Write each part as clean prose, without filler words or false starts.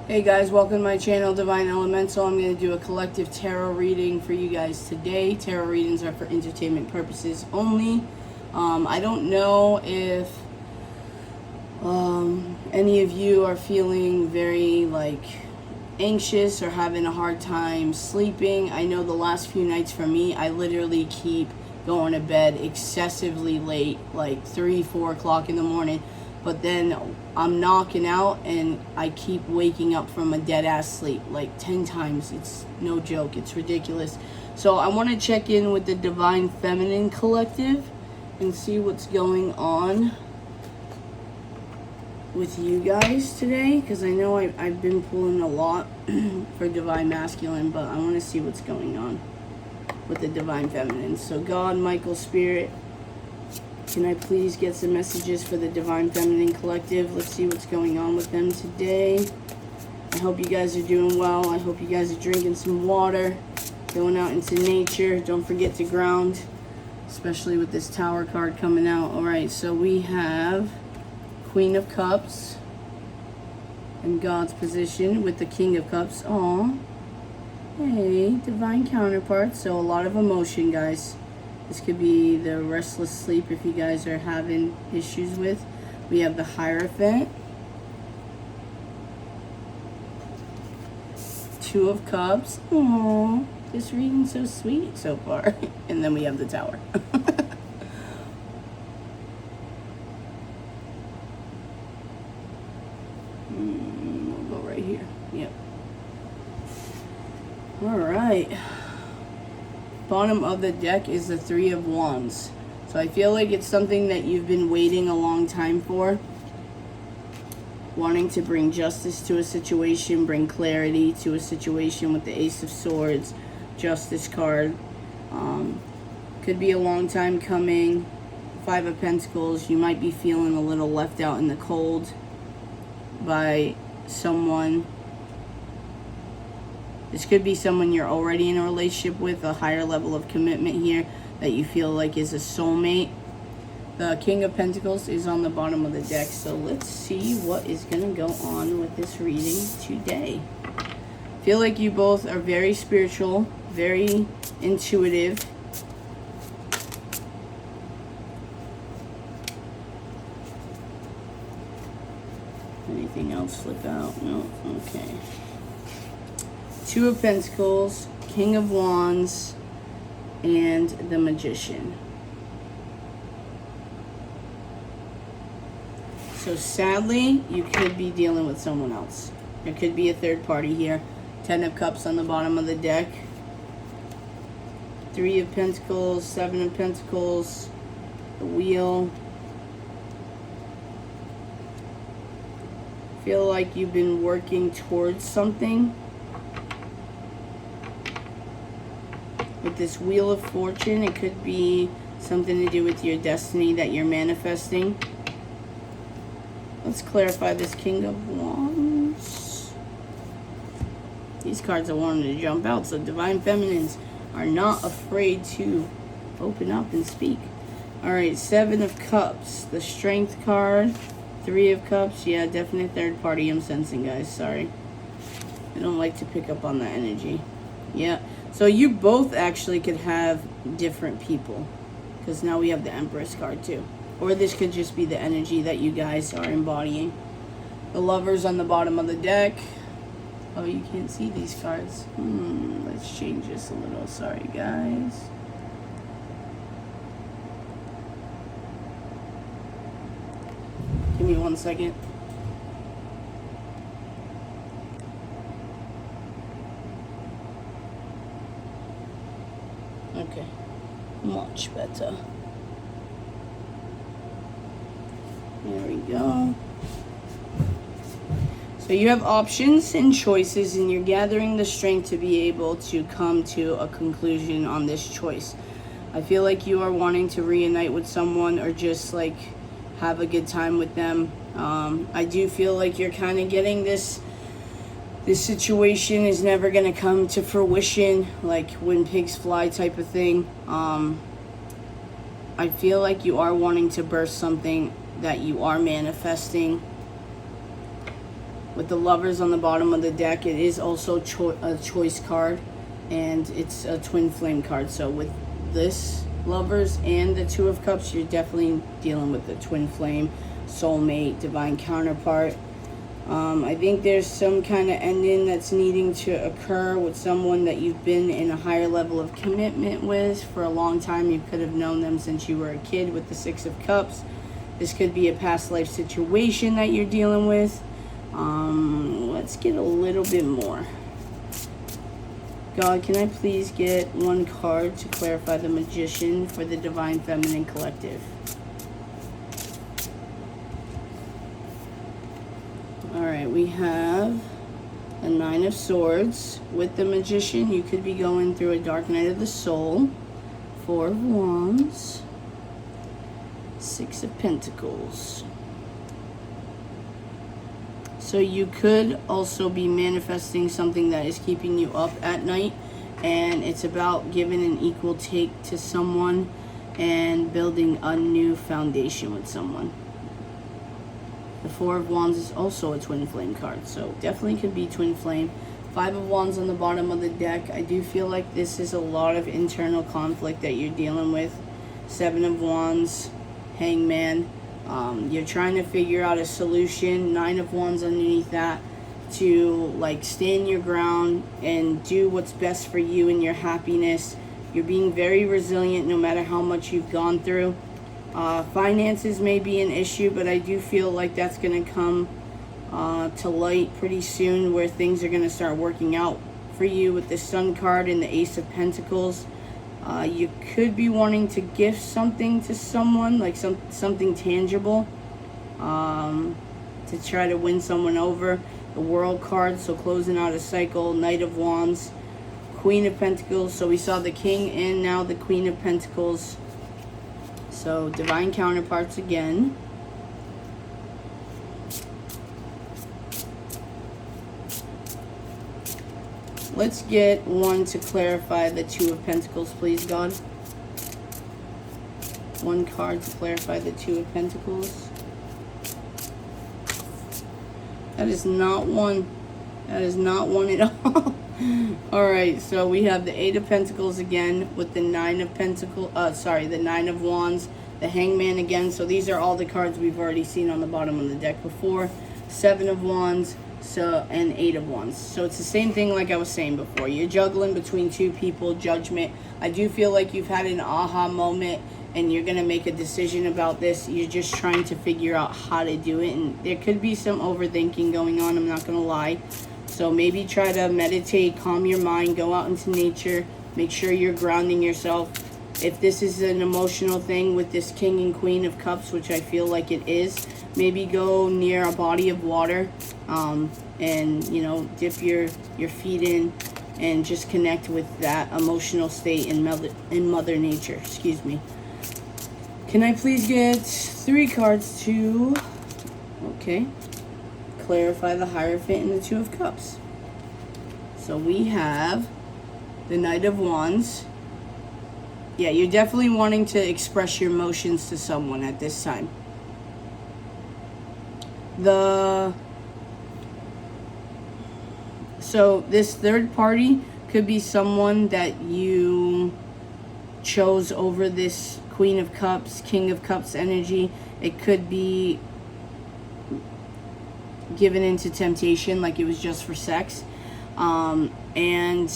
Hey guys, welcome to my channel, Divine Elemental. I'm going to do a collective tarot reading for you guys today. Tarot readings are for entertainment purposes only. I don't know if any of you are feeling very anxious or having a hard time sleeping. I know the last few nights for me, I literally keep going to bed excessively late, like 3, 4 o'clock in the morning. But then I'm knocking out and I keep waking up from a dead ass sleep like 10 times. It's no joke. It's ridiculous. So I want to check in with the Divine Feminine Collective and see what's going on with you guys today, because I know I've been pulling a lot for Divine Masculine, but I want to see what's going on with the Divine Feminine. So God, Michael, Spirit, can I please get some messages for the Divine Feminine Collective? Let's see what's going on with them today. I hope you guys are doing well. I hope you guys are drinking some water, going out into nature. Don't forget to ground, especially with this Tower card coming out. Alright, so we have Queen of Cups in God's position with the King of Cups. Aw. Hey, Divine counterparts. So a lot of emotion, guys. This could be the restless sleep if you guys are having issues with. We have the Hierophant, Two of Cups. Aww, this reading's so sweet so far. And then we have the Tower. We'll go right here. Yep. Alright. Bottom of the deck is the Three of Wands. So I feel like it's something that you've been waiting a long time for. Wanting to bring justice to a situation, bring clarity to a situation with the Ace of Swords, Justice card. Could be a long time coming. Five of Pentacles. You might be feeling a little left out in the cold by someone. This could be someone you're already in a relationship with, a higher level of commitment here that you feel like is a soulmate. The King of Pentacles is on the bottom of the deck, so let's see what is going to go on with this reading today. I feel like you both are very spiritual, very intuitive. Anything else flip out? No? Okay. Two of Pentacles, King of Wands, and the Magician. So sadly, you could be dealing with someone else. There could be a third party here. Ten of Cups on the bottom of the deck. Three of Pentacles, Seven of Pentacles, the Wheel. Feel like you've been working towards something. With this Wheel of Fortune, it could be something to do with your destiny that you're manifesting. Let's clarify this King of Wands. These cards are wanting to jump out, so Divine Feminines are not afraid to open up and speak. Alright, Seven of Cups, the Strength card. Three of Cups, yeah, definite third party I'm sensing, guys, sorry. I don't like to pick up on that energy. Yeah. So you both actually could have different people, because now we have the Empress card too. Or this could just be the energy that you guys are embodying. The Lovers on the bottom of the deck. Oh, you can't see these cards. Let's change this a little. Sorry, guys. Give me 1 second. Okay, much better. There we go. So you have options and choices, and you're gathering the strength to be able to come to a conclusion on this choice. I feel like you are wanting to reunite with someone or just have a good time with them. I do feel like you're kind of getting this situation is never going to come to fruition, like when pigs fly type of thing. I feel like you are wanting to burst something that you are manifesting. With the Lovers on the bottom of the deck, it is also a choice card, and it's a twin flame card. So with this Lovers and the Two of Cups, you're definitely dealing with the twin flame, soulmate, divine counterpart. I think there's some kind of ending that's needing to occur with someone that you've been in a higher level of commitment with for a long time. You could have known them since you were a kid with the Six of Cups. This could be a past life situation that you're dealing with. Let's get a little bit more. God, can I please get one card to clarify the Magician for the Divine Feminine Collective? Alright, we have a Nine of Swords. With the Magician, you could be going through a dark night of the soul. Four of Wands. Six of Pentacles. So you could also be manifesting something that is keeping you up at night, and it's about giving an equal take to someone and building a new foundation with someone. The Four of Wands is also a twin flame card, so definitely could be twin flame. Five of Wands on the bottom of the deck. I do feel like this is a lot of internal conflict that you're dealing with. Seven of Wands, Hangman. You're trying to figure out a solution. Nine of Wands underneath that, to like stand your ground and do what's best for you and your happiness. You're being very resilient no matter how much you've gone through. Finances may be an issue, but I do feel like that's going to come to light pretty soon, where things are going to start working out for you with the Sun card and the Ace of Pentacles. You could be wanting to gift something to someone, like something tangible, to try to win someone over. The World card, so closing out a cycle. Knight of Wands, Queen of Pentacles. So we saw the King and now the Queen of Pentacles. So divine counterparts again. Let's get one to clarify the Two of Pentacles, please, God. One card to clarify the Two of Pentacles. That is not one. That is not one at all. Alright, so we have the Eight of Pentacles again with the Nine of Pentacles. The Nine of Wands, the Hangman again. So these are all the cards we've already seen on the bottom of the deck before. Seven of Wands. And Eight of Wands. So it's the same thing like I was saying before. You're juggling between two people, judgment. I do feel like you've had an aha moment and you're going to make a decision about this. You're just trying to figure out how to do it. And there could be some overthinking going on, I'm not going to lie. So maybe try to meditate, calm your mind, go out into nature. Make sure you're grounding yourself. If this is an emotional thing with this King and Queen of Cups, which I feel like it is, maybe go near a body of water, and you know, dip your feet in and just connect with that emotional state in Mother Nature. Excuse me. Can I please get 3 cards to clarify the Hierophant and the Two of Cups? So we have the Knight of Wands. Yeah, you're definitely wanting to express your emotions to someone at this time. So this third party could be someone that you chose over this Queen of Cups, King of Cups energy. It could be given into temptation, like it was just for sex. And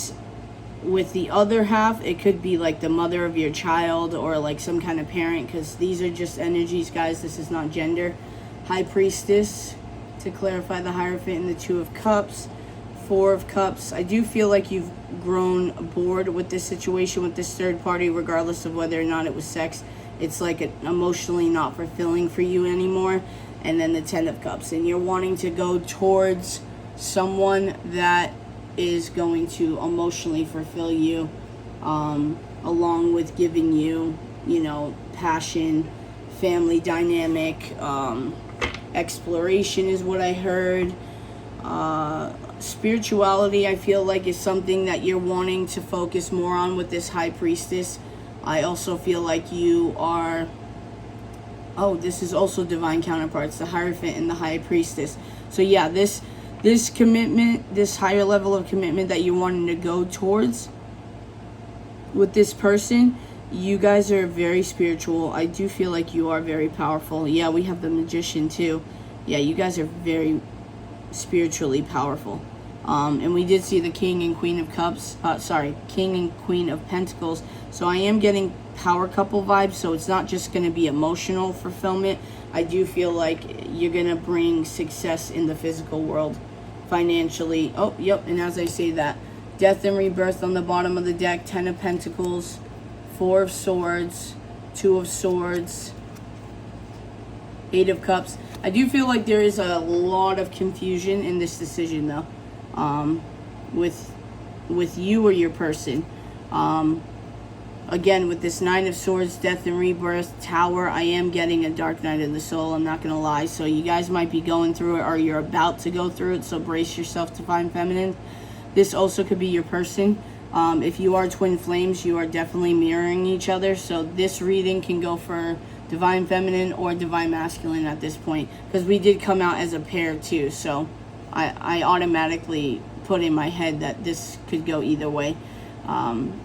with the other half, it could be like the mother of your child or like some kind of parent, because these are just energies, guys. This is not gender. High Priestess to clarify the Hierophant and the Two of Cups. Four of Cups. I do feel like you've grown bored with this situation with this third party, regardless of whether or not it was sex. It's like emotionally not fulfilling for you anymore. And then the Ten of Cups. And you're wanting to go towards someone that is going to emotionally fulfill you, along with giving you, you know, passion, family dynamic, exploration is what I heard. Spirituality, I feel like, is something that you're wanting to focus more on with this High Priestess. I also feel like you are... Oh, this is also divine counterparts, the Hierophant and the High Priestess. So yeah, this this commitment, this higher level of commitment that you're wanting to go towards with this person, you guys are very spiritual. I do feel like you are very powerful. Yeah, we have the Magician too. Yeah, you guys are very spiritually powerful. And we did see the King and Queen of Cups. King and Queen of Pentacles. So I am getting power couple vibes. So it's not just going to be emotional fulfillment. I do feel like you're going to bring success in the physical world financially. Oh, yep. And as I say that, Death and Rebirth on the bottom of the deck. 10 of Pentacles, 4 of Swords, 2 of Swords, 8 of Cups. I do feel like there is a lot of confusion in this decision, though, with you or your person. Again, with this 9 of Swords, Death and Rebirth, Tower, I am getting a Dark Night of the Soul. I'm not going to lie. So you guys might be going through it, or you're about to go through it. So brace yourself, Divine Feminine. This also could be your person. If you are twin flames, you are definitely mirroring each other. So this reading can go for Divine Feminine or Divine Masculine at this point, because we did come out as a pair too. So I automatically put in my head that this could go either way.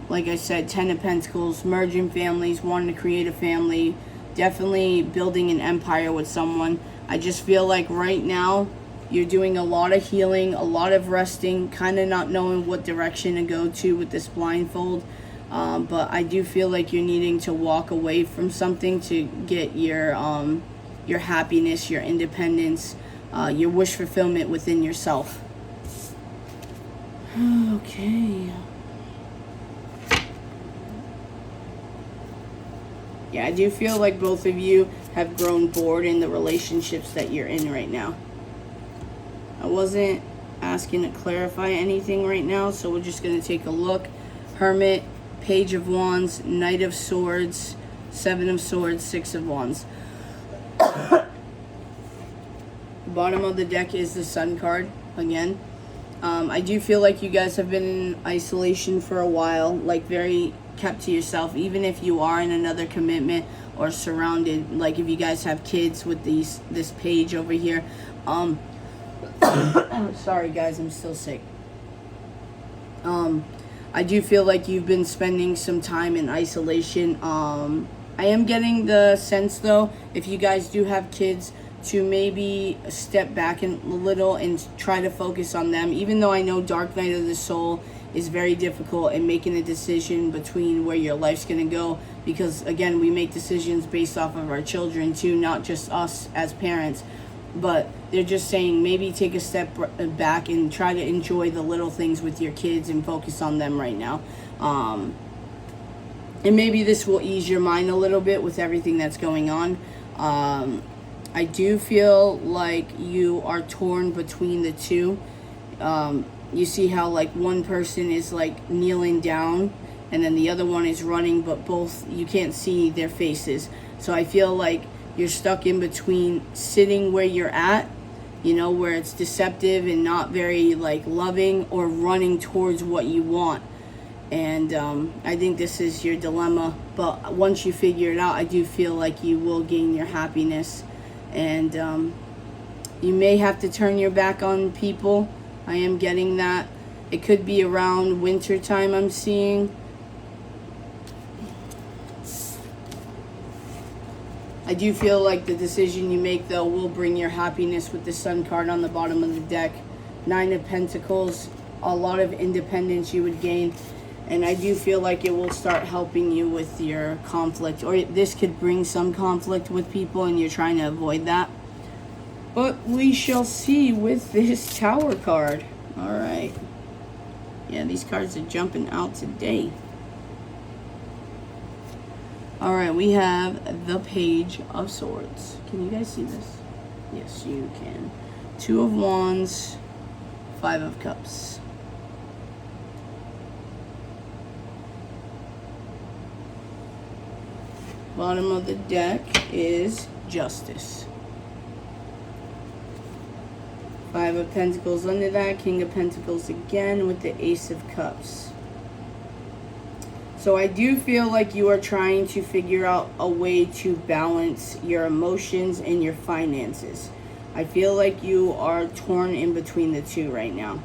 Like I said, 10 of Pentacles, merging families, wanting to create a family, definitely building an empire with someone. I just feel like right now you're doing a lot of healing, a lot of resting, kind of not knowing what direction to go to with this blindfold. But I do feel like you're needing to walk away from something to get your happiness, your independence, your wish fulfillment within yourself. Okay. Yeah, I do feel like both of you have grown bored in the relationships that you're in right now. I wasn't asking to clarify anything right now, so we're just going to take a look. Hermit, Page of Wands, Knight of Swords, 7 of Swords, 6 of Wands. Bottom of the deck is the Sun card again. I do feel like you guys have been in isolation for a while, like very kept to yourself, even if you are in another commitment or surrounded, like if you guys have kids with this page over here. Sorry guys, I'm still sick. I do feel like you've been spending some time in isolation. I am getting the sense though, if you guys do have kids, to maybe step back a little and try to focus on them, even though I know Dark Night of the Soul is very difficult in making a decision between where your life's going to go, because again, we make decisions based off of our children too, not just us as parents. But they're just saying maybe take a step back and try to enjoy the little things with your kids and focus on them right now. And maybe this will ease your mind a little bit with everything that's going on. I do feel like you are torn between the two. You see how like one person is like kneeling down and then the other one is running, but both, you can't see their faces. So I feel like you're stuck in between sitting where you're at, you know, where it's deceptive and not very like loving, or running towards what you want. And I think this is your dilemma. But once you figure it out, I do feel like you will gain your happiness. And you may have to turn your back on people. I am getting that. It could be around winter time, I'm seeing. I do feel like the decision you make, though, will bring your happiness with the Sun card on the bottom of the deck. 9 of Pentacles, a lot of independence you would gain. And I do feel like it will start helping you with your conflict. Or this could bring some conflict with people and you're trying to avoid that. But we shall see with this Tower card. Alright. Yeah, these cards are jumping out today. Alright, we have the Page of Swords. Can you guys see this? Yes, you can. 2 of Wands, 5 of Cups. Bottom of the deck is Justice. 5 of Pentacles under that, King of Pentacles again with the Ace of Cups. So I do feel like you are trying to figure out a way to balance your emotions and your finances. I feel like you are torn in between the two right now.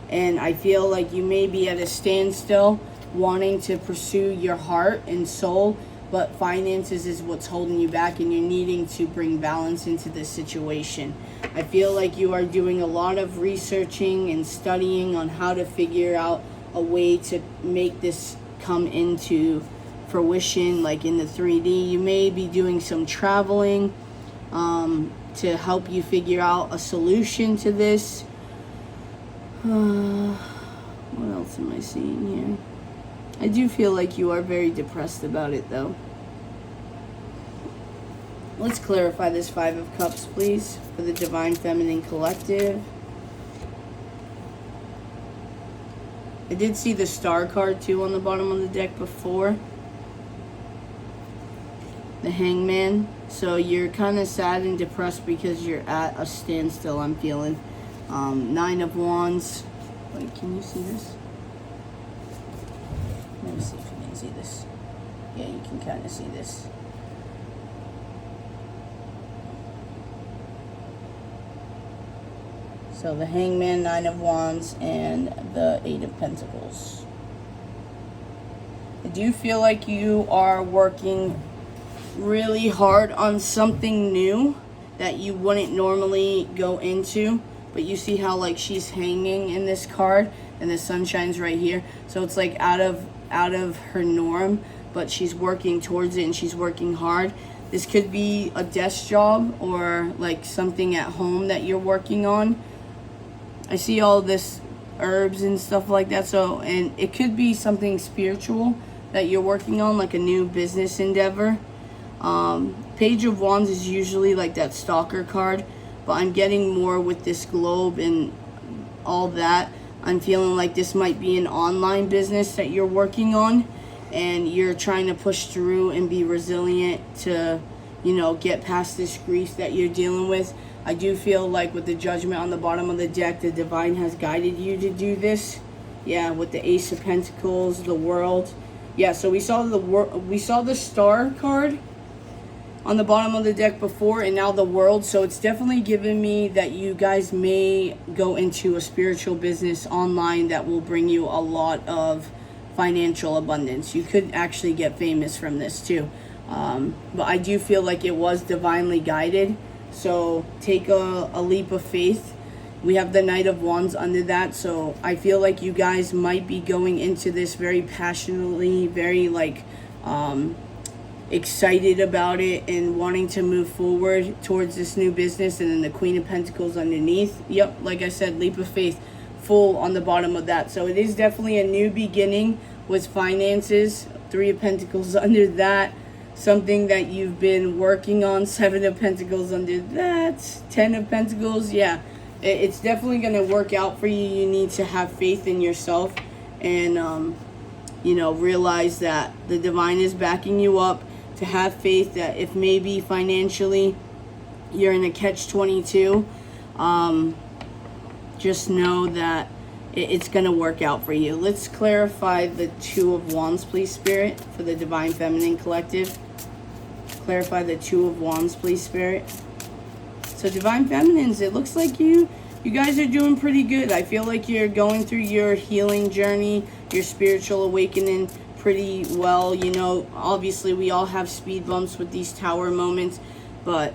And I feel like you may be at a standstill wanting to pursue your heart and soul, but finances is what's holding you back, and you're needing to bring balance into this situation. I feel like you are doing a lot of researching and studying on how to figure out a way to make this come into fruition, like in the 3D. You may be doing some traveling to help you figure out a solution to this. What else am I seeing here? I do feel like you are very depressed about it, though. Let's clarify this Five of Cups, please, for the Divine Feminine Collective. I did see the Star card, too, on the bottom of the deck before. The Hangman. So you're kind of sad and depressed because you're at a standstill, I'm feeling. Nine of Wands. Wait, can you see this? Let me see if you can see this. Yeah, you can kind of see this. So the Hangman, Nine of Wands, and the Eight of Pentacles. I do feel like you are working really hard on something new that you wouldn't normally go into. But you see how like she's hanging in this card and the sun shines right here. So it's like out of her norm, but she's working towards it and she's working hard. This could be a desk job or like something at home that you're working on. I see all this herbs and stuff like that. So, and it could be something spiritual that you're working on, like a new business endeavor. Page of Wands is usually like that stalker card, but I'm getting more with this globe and all that. I'm feeling like this might be an online business that you're working on, and you're trying to push through and be resilient to, you know, get past this grief that you're dealing with. I do feel like with the Judgment on the bottom of the deck, the Divine has guided you to do this. Yeah, with the Ace of Pentacles, the World. Yeah, so we saw the Star card on the bottom of the deck before, and now the World. So it's definitely given me that you guys may go into a spiritual business online that will bring you a lot of financial abundance. You could actually get famous from this too. But I do feel like it was divinely guided. So take a leap of faith. We have the Knight of Wands under that. So I feel like you guys might be going into this very passionately, very like excited about it and wanting to move forward towards this new business. And then the Queen of Pentacles underneath. Yep, like I said, leap of faith full on the bottom of that. So it is definitely a new beginning with finances. Three of Pentacles under that. Something that you've been working on. Seven of Pentacles under that. 10 of Pentacles. Yeah, it's definitely going to work out for you. You need to have faith in yourself and, you know, realize that the Divine is backing you up. To have faith that if maybe financially you're in a catch-22, just know that it's going to work out for you. Let's clarify the Two of Wands, please, Spirit, for the Divine Feminine Collective. Clarify the Two of Wands, please, Spirit. So Divine Feminines, it looks like you guys are doing pretty good. I feel like you're going through your healing journey, your spiritual awakening pretty well. You know, obviously we all have speed bumps with these tower moments, but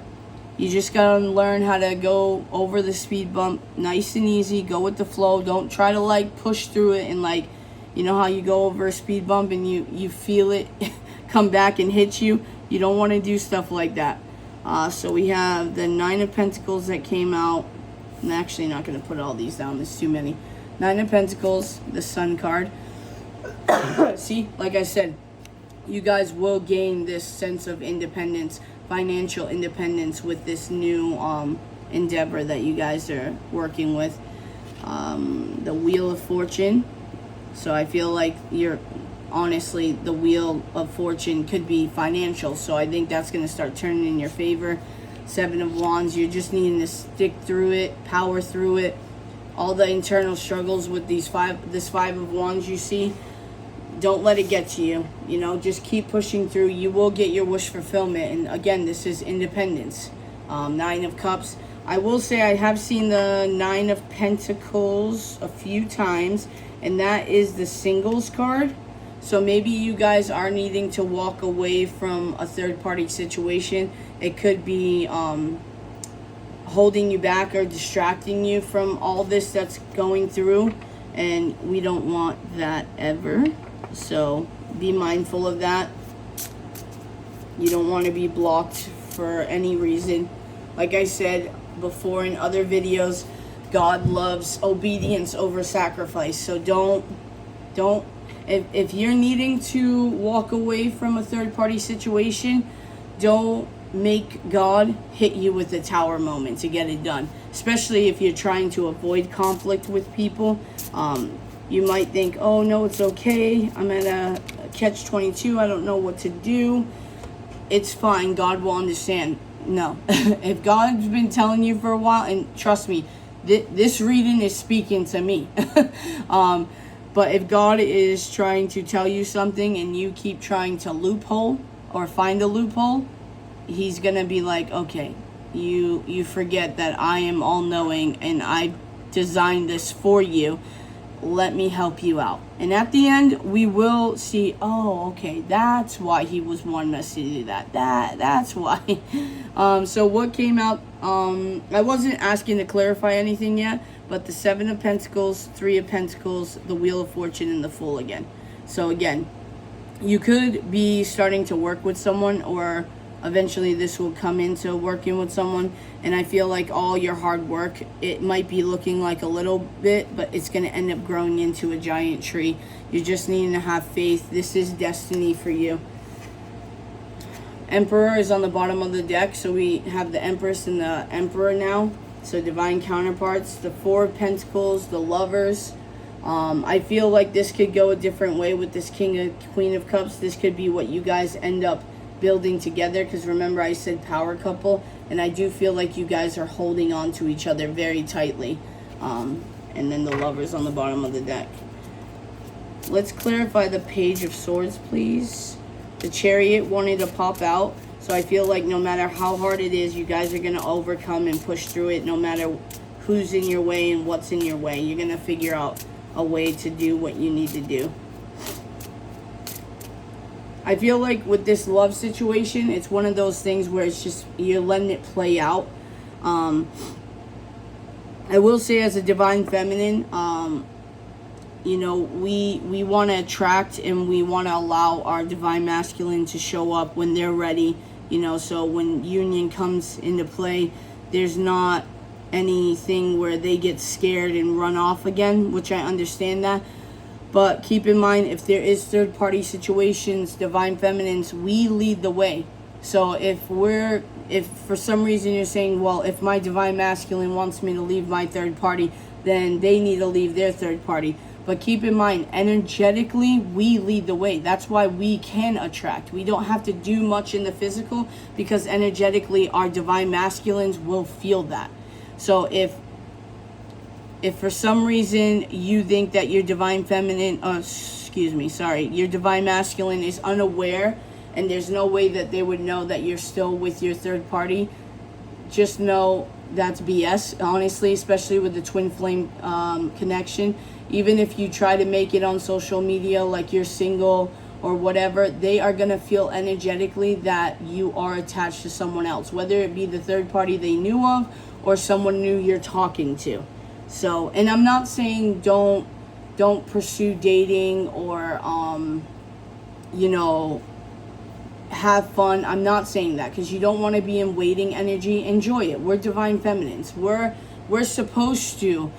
you just gotta learn how to go over the speed bump nice and easy. Go with the flow. Don't try to like push through it and like, you know how you go over a speed bump and you feel it come back and hit you. You don't want to do stuff like that. So we have the Nine of Pentacles that came out. I'm actually not going to put all these down. There's too many. Nine of Pentacles, the Sun card. See, like I said, you guys will gain this sense of independence, financial independence with this new endeavor that you guys are working with. The Wheel of Fortune. So I feel like you're honestly, the Wheel of Fortune could be financial. So I think that's going to start turning in your favor. Seven of Wands, you're just needing to stick through it, power through it. All the internal struggles with this Five of Wands you see, don't let it get to you. You know, just keep pushing through. You will get your wish fulfillment. And again, this is independence. Nine of Cups. I will say I have seen the Nine of Pentacles a few times, and that is the singles card. So maybe you guys are needing to walk away from a third-party situation. It could be holding you back or distracting you from all this that's going through, and we don't want that ever. So be mindful of that. You don't want to be blocked for any reason. Like I said before in other videos, God loves obedience over sacrifice. So don't if you're needing to walk away from a third-party situation, don't make God hit you with a tower moment to get it done. Especially if you're trying to avoid conflict with people. You might think, oh no, it's okay, I'm at a catch-22, I don't know what to do. It's fine, God will understand. No. If God's been telling you for a while, and trust me, this reading is speaking to me. But if God is trying to tell you something and you keep trying to loophole or find a loophole, he's going to be like, okay, you forget that I am all-knowing and I designed this for you. Let me help you out. And at the end, we will see, oh, okay, that's why he was wanting us to do that. That's why. So what came out, I wasn't asking to clarify anything yet, but the Seven of Pentacles, Three of Pentacles, the Wheel of Fortune, and the Fool again. So again, you could be starting to work with someone, or eventually this will come into working with someone, and I feel like all your hard work, it might be looking like a little bit, but it's going to end up growing into a giant tree. You just need to have faith. This is destiny for you. Emperor is on the bottom of the deck, so we have the Empress and the Emperor now. So divine counterparts, the Four of Pentacles, the Lovers. I feel like this could go a different way with this Queen of Cups. This could be what you guys end up building together, because remember I said power couple, and I do feel like you guys are holding on to each other very tightly. And then the Lovers on the bottom of the deck. Let's clarify the Page of Swords, please. The Chariot wanted to pop out, so I feel like no matter how hard it is, you guys are going to overcome and push through it. No matter who's in your way and what's in your way, you're going to figure out a way to do what you need to do. I feel like with this love situation, it's one of those things where it's just, you're letting it play out. I will say, as a divine feminine, you know, we want to attract and we want to allow our divine masculine to show up when they're ready. You know, so when union comes into play, there's not anything where they get scared and run off again, which I understand that. But keep in mind, if there is third-party situations, divine feminines, we lead the way. So if for some reason you're saying, well, if my divine masculine wants me to leave my third party, then they need to leave their third party. But keep in mind, energetically, we lead the way. That's why we can attract. We don't have to do much in the physical, because energetically, our divine masculines will feel that. So if for some reason you think that your divine feminine, your divine masculine is unaware, and there's no way that they would know that you're still with your third party, just know that's BS, honestly, especially with the twin flame connection. Even if you try to make it on social media like you're single or whatever, they are going to feel energetically that you are attached to someone else, whether it be the third party they knew of or someone new you're talking to. So, and I'm not saying don't pursue dating or you know, have fun. I'm not saying that, because you don't want to be in waiting energy. Enjoy it. We're divine feminines. We're supposed to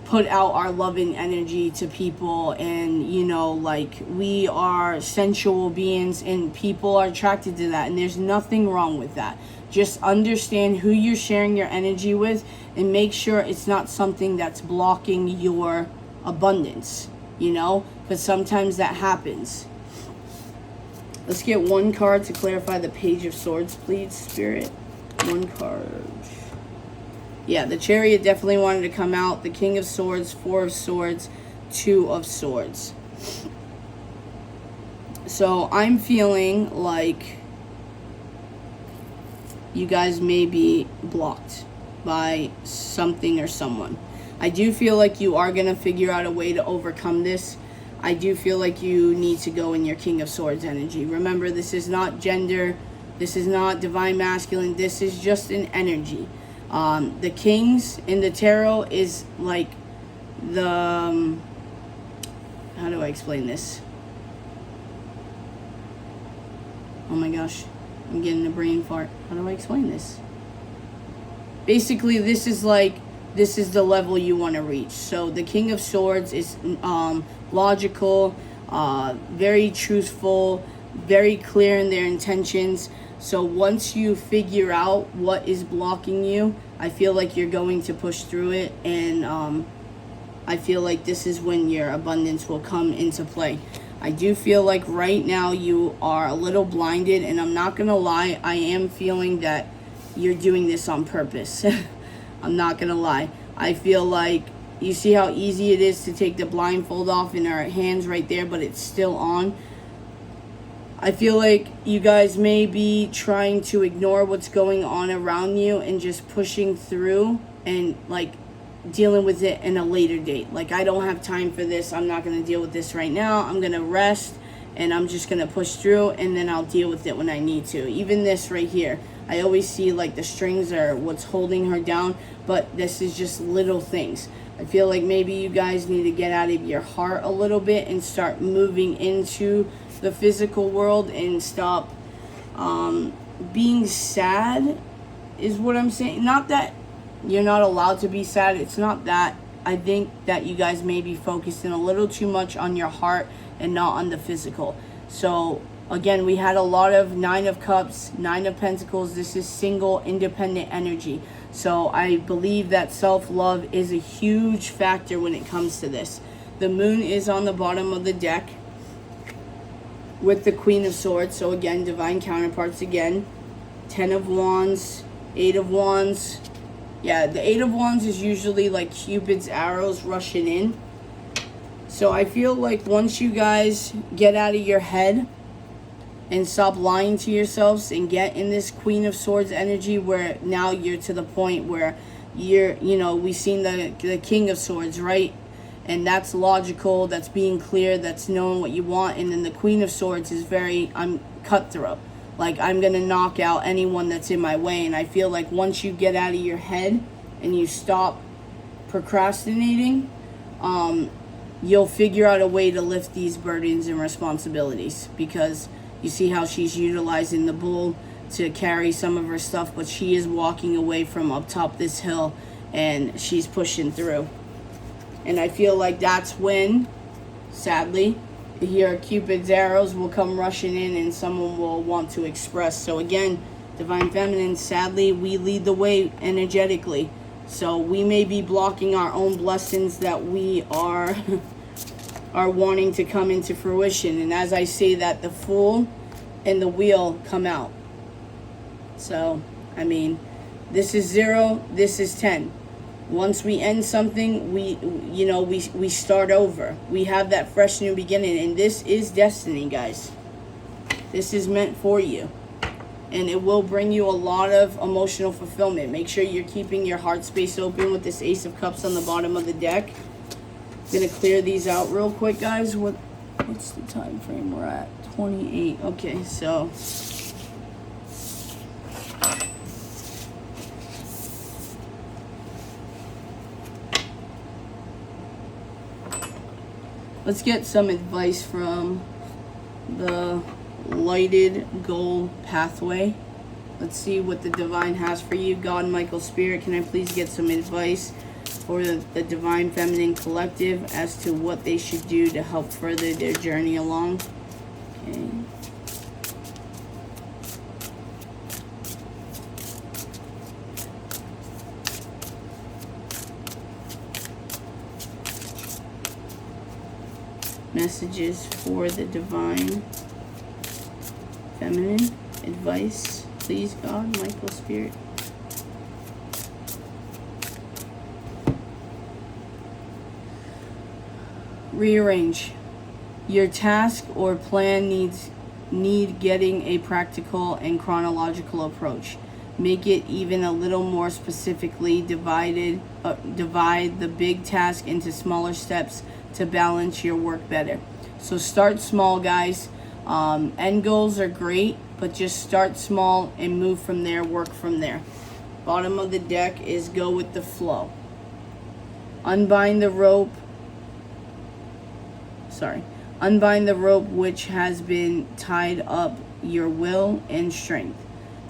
put out our loving energy to people, and you know, like, we are sensual beings and people are attracted to that, and there's nothing wrong with that. Just understand who you're sharing your energy with, and make sure it's not something that's blocking your abundance, you know, because sometimes that happens. Let's get one card to clarify the Page of Swords, please, Spirit. One card. Yeah, the Chariot definitely wanted to come out. The King of Swords, Four of Swords, Two of Swords. So I'm feeling like you guys may be blocked. by something or someone. I do feel like you are going to figure out a way to overcome this. I do feel like you need to go in your King of Swords energy. Remember, this is not gender. This is not divine masculine. This is just an energy. The kings in the tarot is like the... how do I explain this? Oh my gosh. I'm getting a brain fart. How do I explain this? Basically, this is the level you want to reach. So the King of Swords is logical, very truthful, very clear in their intentions. So once you figure out what is blocking you, I feel like you're going to push through it, and I feel like this is when your abundance will come into play. I do feel like right now you are a little blinded, and I'm not gonna lie, I am feeling that you're doing this on purpose. I'm not gonna lie. I feel like, you see how easy it is to take the blindfold off in our hands right there, but it's still on. I feel like you guys may be trying to ignore what's going on around you and just pushing through and like dealing with it in a later date. Like, I don't have time for this. I'm not going to deal with this right now. I'm going to rest, and I'm just going to push through, and then I'll deal with it when I need to. Even this right here, I always see like the strings are what's holding her down, but this is just little things. I feel like maybe you guys need to get out of your heart a little bit and start moving into the physical world and stop being sad, is what I'm saying. Not that you're not allowed to be sad. It's not that. I think that you guys may be focusing a little too much on your heart and not on the physical. So again, we had a lot of 9 of Cups, 9 of Pentacles. This is single, independent energy. So I believe that self-love is a huge factor when it comes to this. The moon is on the bottom of the deck with the Queen of Swords. So again, divine counterparts again. 10 of Wands, 8 of Wands. Yeah, the 8 of Wands is usually like Cupid's arrows rushing in. So I feel like once you guys get out of your head and stop lying to yourselves and get in this Queen of Swords energy, where now you're to the point where you're, you know, we've seen the King of Swords, right? And that's logical, that's being clear, that's knowing what you want. And then the Queen of Swords is very, I'm cutthroat. Like, I'm going to knock out anyone that's in my way. And I feel like once you get out of your head and you stop procrastinating, you'll figure out a way to lift these burdens and responsibilities. Because you see how she's utilizing the bull to carry some of her stuff, but she is walking away from up top this hill, and she's pushing through. And I feel like that's when, sadly, here Cupid's arrows will come rushing in and someone will want to express. So again, Divine Feminine, sadly, we lead the way energetically. So we may be blocking our own blessings that we are wanting to come into fruition. And as I say that, the Fool and the Wheel come out. So, I mean, this is 0, this is 10. Once we end something, we start over. We have that fresh new beginning, and this is destiny, guys. This is meant for you, and it will bring you a lot of emotional fulfillment. Make sure you're keeping your heart space open with this Ace of Cups on the bottom of the deck. I'm gonna clear these out real quick, guys. What's the time frame we're at? 28. Okay, so let's get some advice from the lighted goal pathway. Let's see what the divine has for you. God, Michael, Spirit, can I please get some advice for the Divine Feminine Collective as to what they should do to help further their journey along? Okay. Messages for the Divine Feminine. Advice, please, God, Michael, Spirit. Rearrange. Your task or plan need getting a practical and chronological approach. Make it even a little more specifically divide the big task into smaller steps to balance your work better. So start small, guys. End goals are great, but just start small and move from there, work from there. Bottom of the deck is go with the flow. Unbind the rope. Unbind the rope which has been tied up your will and strength.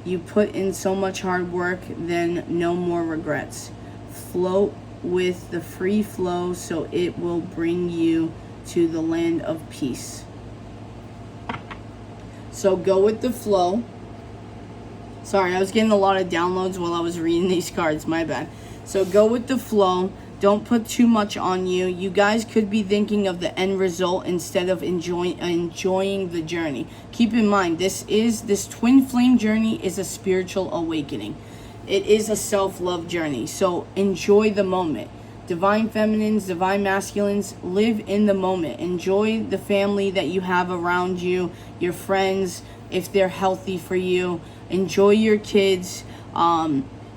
You put in so much hard work, then no more regrets. Float with the free flow so it will bring you to the land of peace. So go with the flow. Sorry, I was getting a lot of downloads while I was reading these cards. My bad. So go with the flow. Don't put too much on you. You guys could be thinking of the end result instead of enjoying the journey. Keep in mind, this twin flame journey is a spiritual awakening. It is a self-love journey. So enjoy the moment. Divine feminines, divine masculines, live in the moment. Enjoy the family that you have around you, your friends, if they're healthy for you. Enjoy your kids.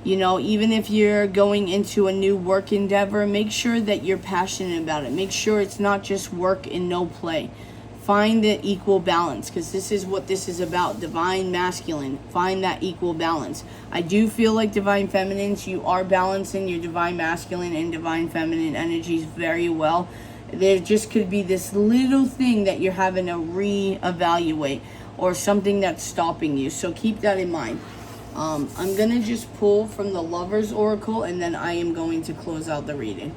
You know, even if you're going into a new work endeavor, make sure that you're passionate about it. Make sure it's not just work and no play. Find the equal balance, because this is what this is about. Divine masculine. Find that equal balance. I do feel like divine feminines, you are balancing your divine masculine and divine feminine energies very well. There just could be this little thing that you're having to reevaluate, or something that's stopping you. So keep that in mind. I'm going to just pull from the Lover's Oracle, and then I am going to close out the reading.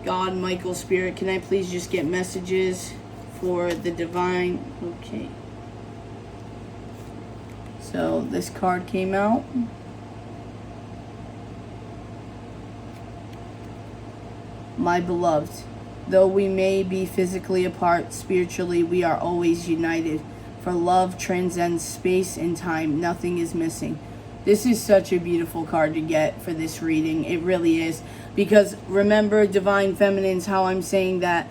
God, Michael, Spirit, can I please just get messages for the divine? Okay. So this card came out. My beloved, though we may be physically apart, spiritually we are always united. For love transcends space and time. Nothing is missing. This is such a beautiful card to get for this reading. It really is. Because remember, divine feminines, how I'm saying that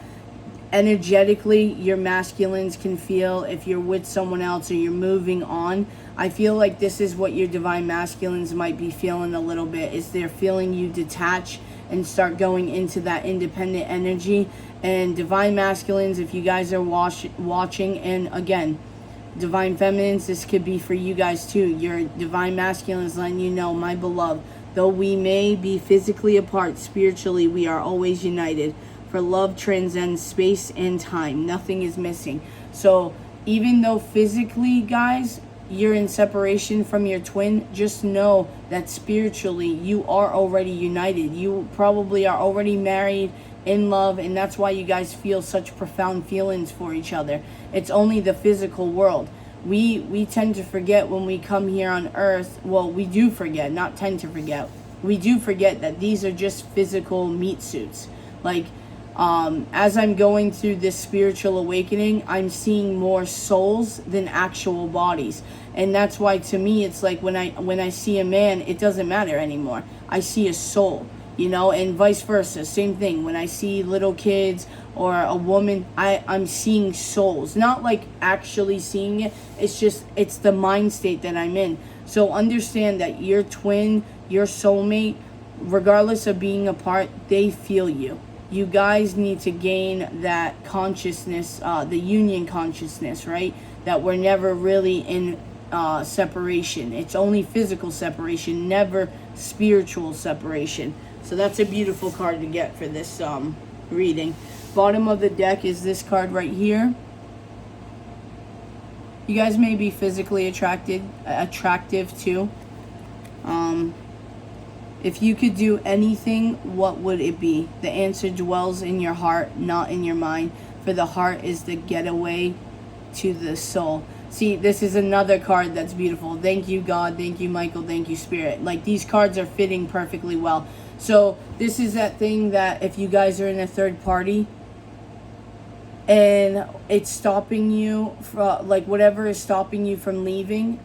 energetically your masculines can feel if you're with someone else or you're moving on. I feel like this is what your divine masculines might be feeling a little bit, is they're feeling you detach and start going into that independent energy. And divine masculines, if you guys are watching, and again, divine feminines, this could be for you guys too. Your divine masculine is letting you know, my beloved, though we may be physically apart, spiritually we are always united. For love transcends space and time. Nothing is missing. So even though physically, guys, you're in separation from your twin, just know that spiritually you are already united. You probably are already married, in love, and that's why you guys feel such profound feelings for each other. It's only the physical world. We tend to forget when we come here on earth. Well, we do forget, not tend to forget. We do forget that these are just physical meat suits. Like, as I'm going through this spiritual awakening, I'm seeing more souls than actual bodies. And that's why, to me, it's like when I see a man, it doesn't matter anymore. I see a soul. You know, and vice versa, same thing. When I see little kids or a woman, I'm seeing souls. Not like actually seeing it. It's the mind state that I'm in. So understand that your twin, your soulmate, regardless of being apart, they feel you. You guys need to gain that consciousness, the union consciousness, right? That we're never really in separation. It's only physical separation, never spiritual separation. So that's a beautiful card to get for this reading. Bottom of the deck is this card right here. You guys may be physically attractive too. If you could do anything, what would it be? The answer dwells in your heart, not in your mind. For the heart is the getaway to the soul. See, this is another card that's beautiful. Thank you, God. Thank you, Michael. Thank you, Spirit. Like, these cards are fitting perfectly well. So this is that thing that if you guys are in a third party and it's stopping you from, like, whatever is stopping you from leaving,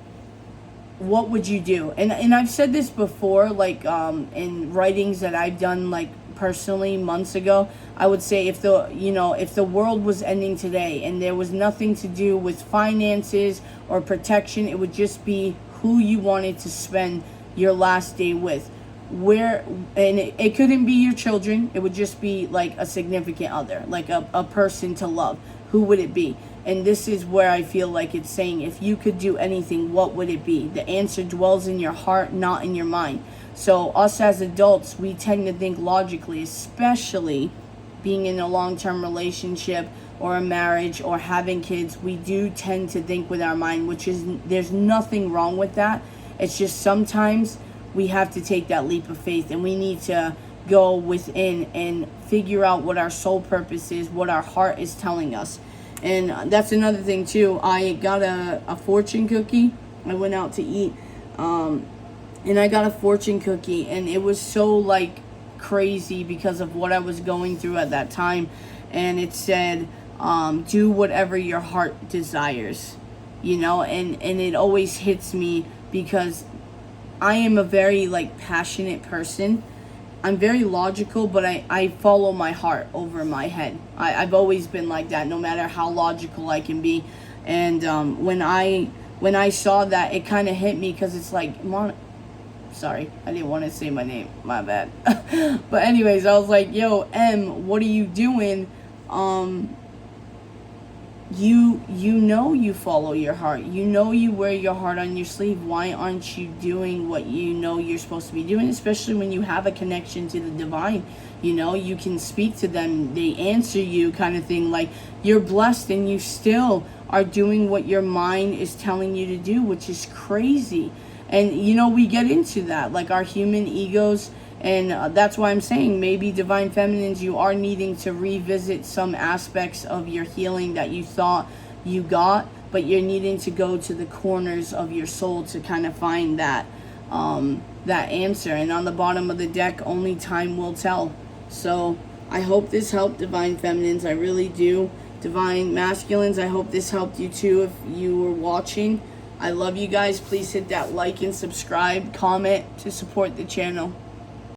what would you do? And I've said this before, like, in writings that I've done, like, personally months ago. I would say if the world was ending today and there was nothing to do with finances or protection, it would just be who you wanted to spend your last day with. Where, and it couldn't be your children, it would just be like a significant other, like a person to love. Who would it be? And this is where I feel like it's saying, if you could do anything, what would it be? The answer dwells in your heart, not in your mind. So us as adults, we tend to think logically, especially being in a long-term relationship or a marriage or having kids. We do tend to think with our mind, which is, there's nothing wrong with that. It's just sometimes we have to take that leap of faith, and we need to go within and figure out what our soul purpose is, what our heart is telling us. And that's another thing too. I got a fortune cookie. I went out to eat, and I got a fortune cookie, and it was so like crazy because of what I was going through at that time. And it said, do whatever your heart desires, you know, and it always hits me because I am a very like passionate person. I'm very logical, but I follow my heart over my head. I've always been like that, no matter how logical I can be. And when I saw that, it kind of hit me because it's like, sorry, I didn't want to say my name, my bad. But anyways, I was like, yo, M, what are you doing? You know you follow your heart. You know you wear your heart on your sleeve. Why aren't you doing what you know you're supposed to be doing? Especially when you have a connection to the divine. You know, you can speak to them. They answer you, kind of thing. Like, you're blessed and you still are doing what your mind is telling you to do, which is crazy. And, you know, we get into that. Like, our human egos. And that's why I'm saying maybe Divine Feminines, you are needing to revisit some aspects of your healing that you thought you got, but you're needing to go to the corners of your soul to kind of find that that answer. And on the bottom of the deck, only time will tell. So I hope this helped, Divine Feminines. I really do. Divine Masculines, I hope this helped you too if you were watching. I love you guys. Please hit that like and subscribe, comment to support the channel.